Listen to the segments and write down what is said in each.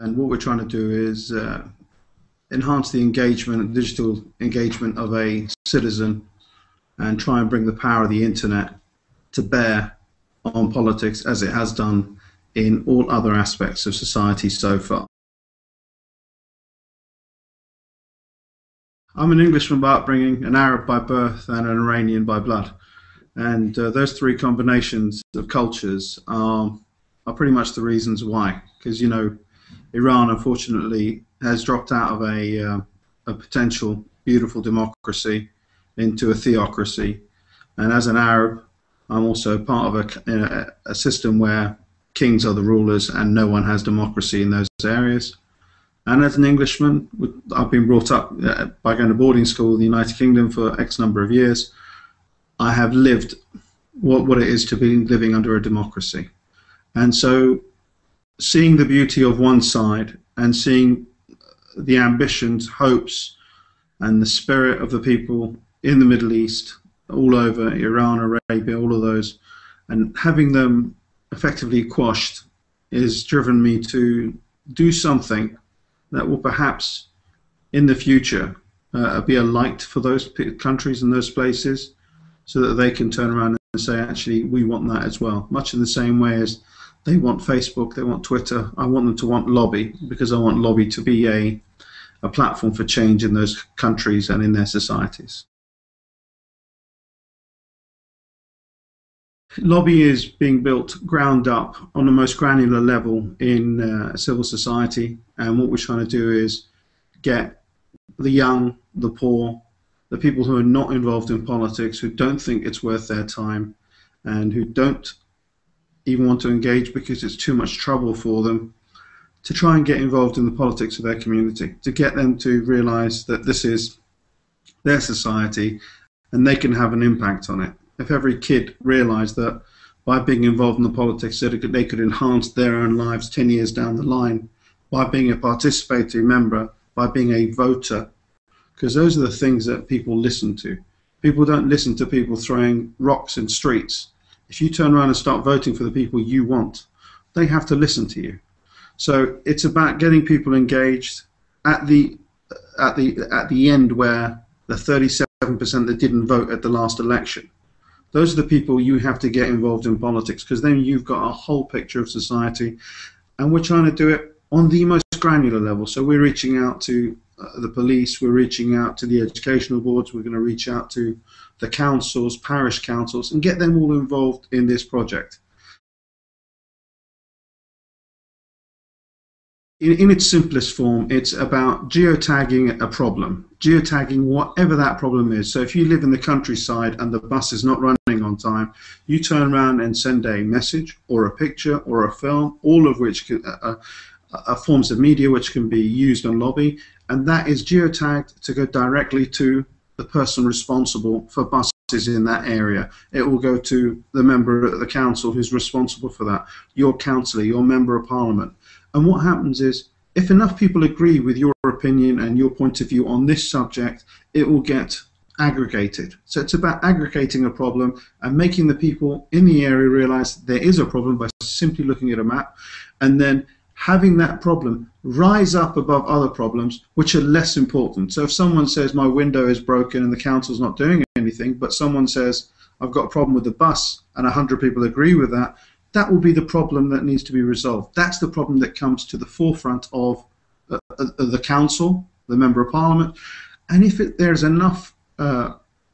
And what we're trying to do is enhance the engagement, digital engagement of a citizen, and try and bring the power of the internet to bear on politics as it has done in all other aspects of society so far. I'm an Englishman by upbringing, an Arab by birth, and an Iranian by blood. And those three combinations of cultures are pretty much the reasons why. Because, you know, Iran, unfortunately, has dropped out of a potential beautiful democracy into a theocracy. And as an Arab, I'm also part of a system where kings are the rulers and no one has democracy in those areas. And as an Englishman, I've been brought up by going to boarding school in the United Kingdom for X number of years. I have lived what it is to be living under a democracy. And so seeing the beauty of one side and seeing the ambitions, hopes, and the spirit of the people in the Middle East, all over Iran, Arabia, all of those, and having them effectively quashed has driven me to do something that will perhaps in the future be a light for those countries and those places, so that they can turn around and say, actually, we want that as well. Much in the same way as they want Facebook, they want Twitter, I want them to want Lobbi, because I want Lobbi to be a platform for change in those countries and in their societies. Lobbi is being built ground up on the most granular level in civil society, and what we're trying to do is get the young, the poor, the people who are not involved in politics, who don't think it's worth their time, and who don't even want to engage because it's too much trouble for them, to try and get involved in the politics of their community, to get them to realize that this is their society and they can have an impact on it. If every kid realized that by being involved in the politics they could enhance their own lives 10 years down the line by being a participatory member, by being a voter, because those are the things that people listen to. People don't listen to people throwing rocks in streets. If you turn around and start voting for the people you want, they have to listen to you. So it's about getting people engaged at the end, where the 37% that didn't vote at the last election. Those are the people you have to get involved in politics, because then you've got a whole picture of society, and we're trying to do it on the most granular level. So we're reaching out to the police, we're reaching out to the educational boards, we're going to reach out to the councils, parish councils, and get them all involved in this project. In its simplest form, it's about geotagging a problem, geotagging whatever that problem is. So if you live in the countryside and the bus is not running on time, you turn around and send a message or a picture or a film, all of which are forms of media which can be used on Lobbi, and that is geotagged to go directly to the person responsible for buses in that area. It will go to the member of the council who's responsible for that, your councillor, your member of parliament. And what happens is, if enough people agree with your opinion and your point of view on this subject, it will get aggregated. So it's about aggregating a problem and making the people in the area realize there is a problem by simply looking at a map, and then having that problem rise up above other problems which are less important. So if someone says my window is broken and the council's not doing anything, but someone says I've got a problem with the bus and 100 people agree with that, that will be the problem that needs to be resolved. That's the problem that comes to the forefront of the council, the member of parliament. And if there's enough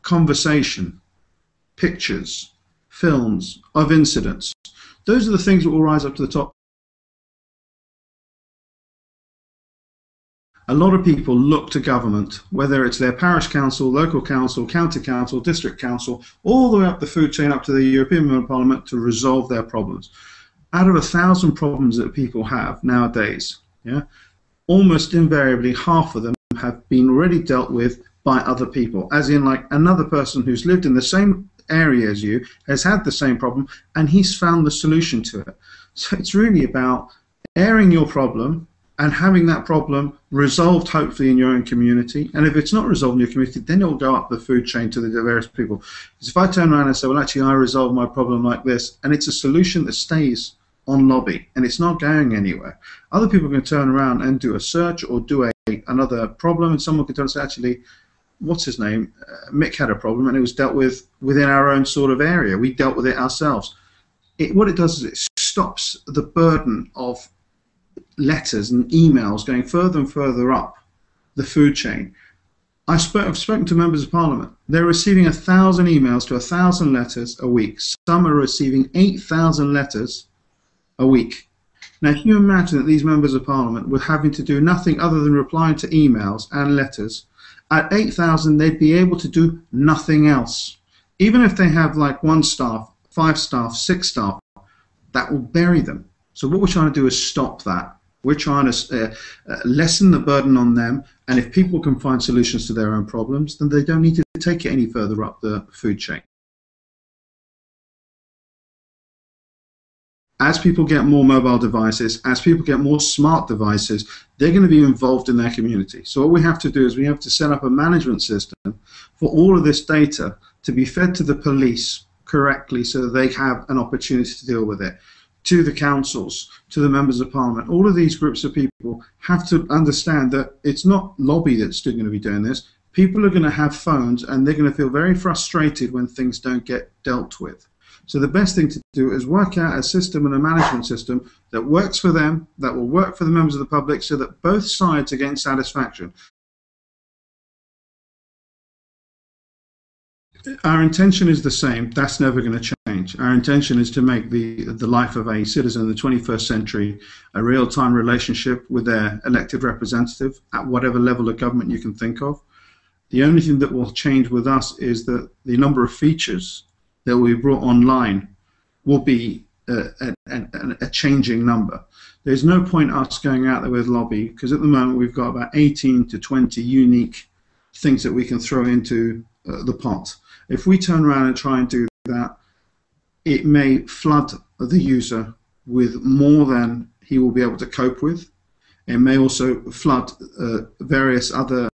conversation, pictures, films of incidents, those are the things that will rise up to the top. A lot of people look to government, whether it's their parish council, local council, county council, district council, all the way up the food chain up to the European Member of Parliament to resolve their problems. Out of 1,000 problems that people have nowadays, almost invariably half of them have been already dealt with by other people, as in like another person who's lived in the same area as you has had the same problem and he's found the solution to it. So it's really about airing your problem and having that problem resolved hopefully in your own community. And if it's not resolved in your community, then it'll go up the food chain to the various people. Because if I turn around and say, well, actually I resolved my problem like this, and it's a solution that stays on Lobby, and it's not going anywhere. Other people can turn around and do a search or do another problem, and someone can tell us, actually, what's his name? Mick had a problem, and it was dealt with within our own sort of area. We dealt with it ourselves. What it does is it stops the burden of letters and emails going further and further up the food chain. I've spoken to members of Parliament. They're receiving 1,000 emails to 1,000 letters a week. Some are receiving 8,000 letters a week. Now, can you imagine that these members of Parliament were having to do nothing other than replying to emails and letters? At 8,000, they'd be able to do nothing else. Even if they have like 1 staff, 5 staff, 6 staff, that will bury them. So what we're trying to do is stop that. We're trying to lessen the burden on them, and if people can find solutions to their own problems, then they don't need to take it any further up the food chain. As people get more mobile devices, as people get more smart devices, they're going to be involved in their community. So what we have to do is we have to set up a management system for all of this data to be fed to the police correctly so that they have an opportunity to deal with it, to the councils, to the members of Parliament. All of these groups of people have to understand that it's not Lobby that's still going to be doing this. People are going to have phones, and they're going to feel very frustrated when things don't get dealt with. So the best thing to do is work out a system and a management system that works for them, that will work for the members of the public, so that both sides are getting satisfaction. Our intention is the same. That's never going to change. Our intention is to make the life of a citizen in the 21st century a real-time relationship with their elected representative at whatever level of government you can think of. The only thing that will change with us is that the number of features that will be brought online will be a changing number. There's no point us going out there with Lobby, because at the moment we've got about 18 to 20 unique things that we can throw into the pot. If we turn around and try and do that, it may flood the user with more than he will be able to cope with. It may also flood various other,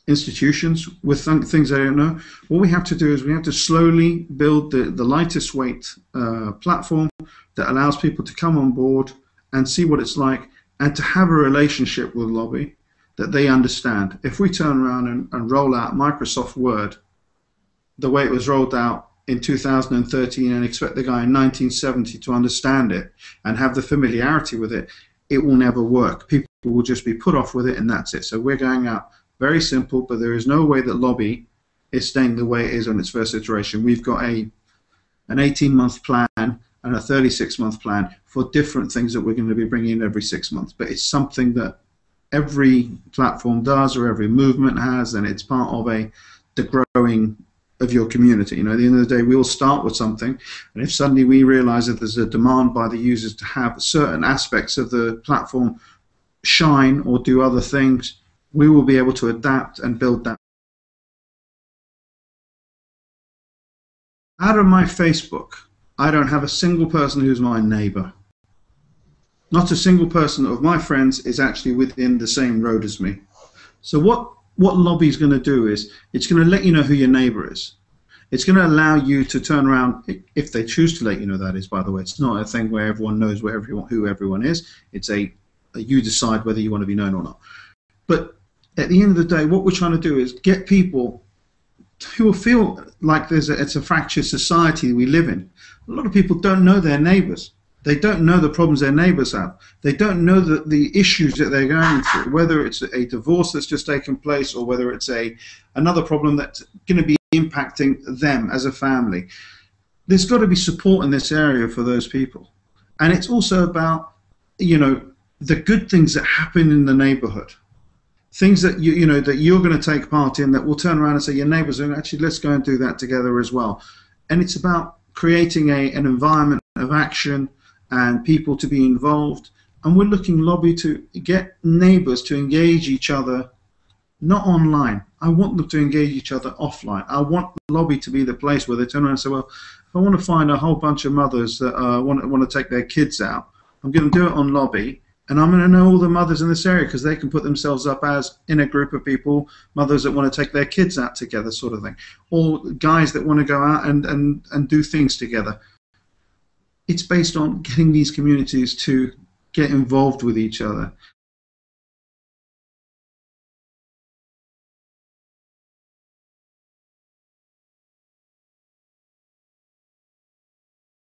institutions with things they don't know. What we have to do is we have to slowly build the lightest weight platform that allows people to come on board and see what it's like, and to have a relationship with Lobby that they understand. If we turn around and roll out Microsoft Word the way it was rolled out in 2013 and expect the guy in 1970 to understand it and have the familiarity with it, it will never work. People will just be put off with it, and that's it. So we're going out very simple, but there is no way that Lobby is staying the way it is on its first iteration. We've got an 18-month plan and a 36-month plan for different things that we're going to be bringing in every 6 months. But it's something that every platform does, or every movement has, and it's part of the growing of your community. You know, at the end of the day, we all start with something, and if suddenly we realize that there's a demand by the users to have certain aspects of the platform shine or do other things, we will be able to adapt and build that. Out of my Facebook, I don't have a single person who's my neighbor. Not a single person of my friends is actually within the same road as me. So what Lobby is going to do is, it's going to let you know who your neighbor is. It's going to allow you to turn around, if they choose to let you know, that is, by the way. It's not a thing where everyone knows who everyone is. It's you decide whether you want to be known or not. But at the end of the day, what we're trying to do is get people who will feel like it's a fractured society we live in. A lot of people don't know their neighbors. They don't know the problems their neighbors have. They don't know the issues that they're going through, whether it's a divorce that's just taken place, or whether it's another problem that's going to be impacting them as a family. There's got to be support in this area for those people. And it's also about, the good things that happen in the neighborhood. Things that that you're going to take part in, that will turn around and say, your neighbors are actually, let's go and do that together as well. And it's about creating an environment of action and people to be involved. And we're looking, Lobby, to get neighbors to engage each other, not online. I want them to engage each other offline. I want Lobby to be the place where they turn around and say, well, if I want to find a whole bunch of mothers that want to take their kids out, I'm going to do it on Lobby. And I'm going to know all the mothers in this area, because they can put themselves up as, in a group of people, mothers that want to take their kids out together, sort of thing. Or guys that want to go out and do things together. it's based on getting these communities to get involved with each other.